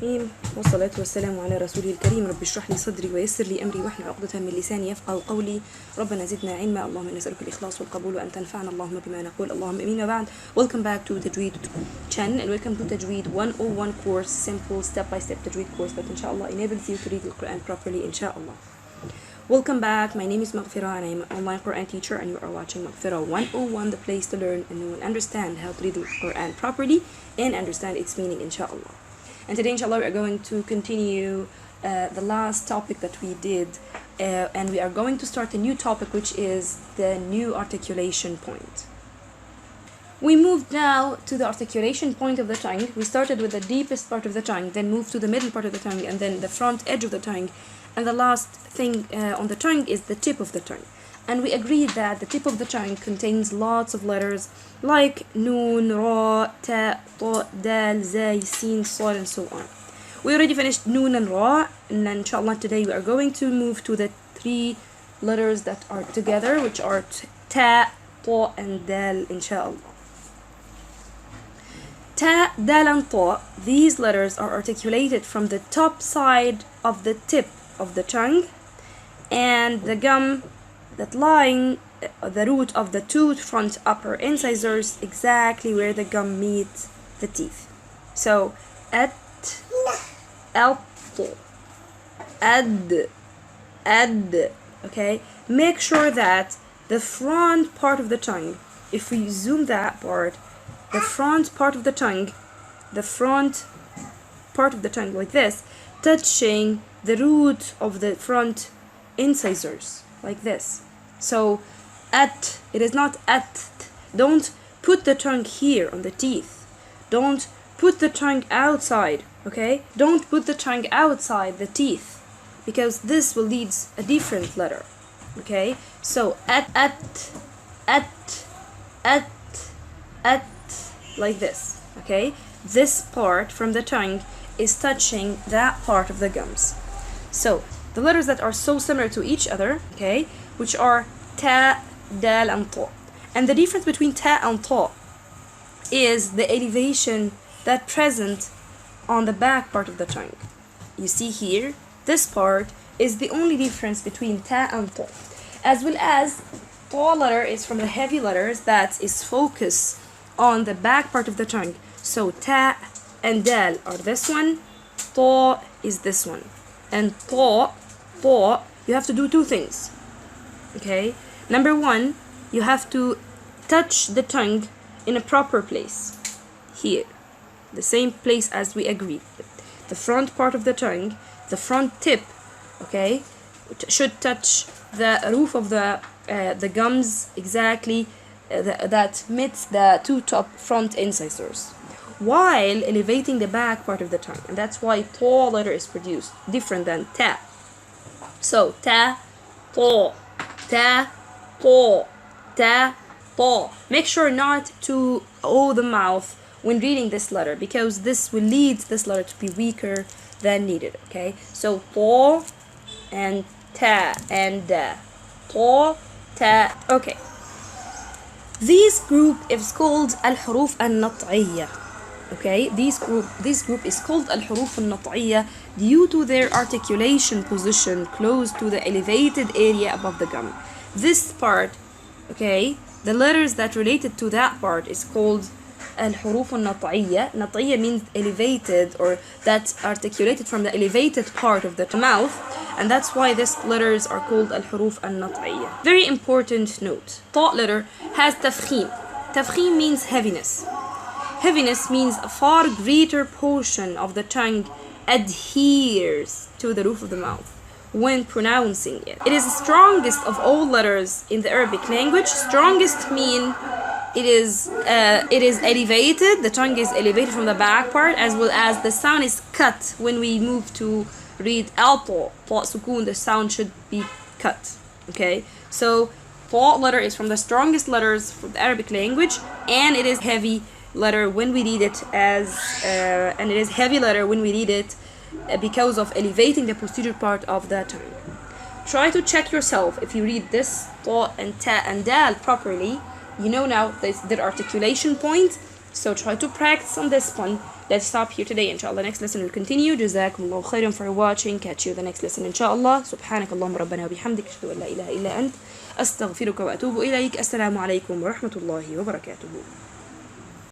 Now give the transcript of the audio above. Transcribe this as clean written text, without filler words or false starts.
الرحيم والصلاة والسلام على رسوله الكريم. رب اشرح لي صدري ويسر لي أمري واحلل عقدة من لساني يفقهوا قولي. ربنا زدنا علما. اللهم إنا نسألك الإخلاص والقبول وأن تنفعنا اللهم بما نقول. اللهم آمين. وبعد. Welcome back to Tajweed channel and welcome to Tajweed 101 course, simple step-by-step Tajweed course that inshallah enables you to read the Quran properly inshallah. Welcome back. My name is Maghfirah and I am an online Quran teacher and you are watching Maghfirah 101, the place to learn and know and understand how to read the Quran properly and understand its meaning inshallah. And today inshallah we are going to continue the last topic that we did and we are going to start a new topic, which is the new articulation point. We moved now to the articulation point of the tongue. We started with the deepest part of the tongue, then moved to the middle part of the tongue, and then the front edge of the tongue. And the last thing on the tongue is the tip of the tongue. And we agreed that the tip of the tongue contains lots of letters like Noon, Ra, Ta, Ta, Dal, Zay, Sin, Sad, and so on. We already finished Noon and Ra, and inshallah today we are going to move to the three letters that are together, which are Ta, Ta, and Dal, inshallah. Ta, Dal, and Ta, these letters are articulated from the top side of the tip of the tongue, and the gum that lying the root of the two front upper incisors exactly where the gum meets the teeth. So at, al, ad, okay? Make sure that the front part of the tongue, if we zoom that part, the front part of the tongue like this, touching the root of the front incisors like this. So at, it is not at. Don't put the tongue here on the teeth. Don't put the tongue outside, okay? Don't put the tongue outside the teeth, because this will lead a different letter, okay? So at, like this, okay? This part from the tongue is touching that part of the gums. So the letters that are so similar to each other, okay, which are Ta, Dal, and Ta. And the difference between Ta and Ta is the elevation that present on the back part of the tongue. You see here, this part is the only difference between Ta and Ta. As well as Ta letter is from the heavy letters that is focused on the back part of the tongue. So Ta and Dal are this one, Ta is this one. And Ta, you have to do two things, okay? Number one, you have to touch the tongue in a proper place, here, the same place as we agreed. The front part of the tongue, the front tip, okay, should touch the roof of the gums exactly that meets the two top front incisors, while elevating the back part of the tongue. And that's why Ta letter is produced different than Ta. So Ta, Ta, Ta, Ta, Ta, Ta. Make sure not to owe the mouth when reading this letter, because this will lead this letter to be weaker than needed, okay? So Ta and Ta and Da. Ta, Ta. Okay. This group is called al-huruf al-nat'iyya. Okay, this group is called al-huruf al-nat'iyya due to their articulation position close to the elevated area above the gum. This part, okay, the letters that related to that part is called al-huruf al-nat'iyya. Nat'iyya means elevated, or that's articulated from the elevated part of the mouth, and that's why these letters are called al-huruf al-nat'iyya. Very important note. Ta letter has tafkhim. Tafkhim means heaviness. Heaviness means a far greater portion of the tongue adheres to the roof of the mouth when pronouncing it. It is the strongest of all letters in the Arabic language. Strongest mean it is elevated. The tongue is elevated from the back part, as well as the sound is cut when we move to read al-ta, ta sukun. The sound should be cut. Okay, so ta letter is from the strongest letters for the Arabic language, and it is heavy letter when we read it and it is heavy letter when we read it because of elevating the posterior part of the tongue. Try to check yourself if you read this Ta and Dal properly. You know now their articulation point, So try to practice on this one. Let's stop here today. Inshallah, next lesson will continue. جزاكم الله خيرا for watching. Catch you the next lesson inshallah. سبحانك اللهم ربنا وبحمدك أشهد أن لا إله إلا أنت أستغفرك وأتوب إليك. السلام عليكم ورحمة الله وبركاته.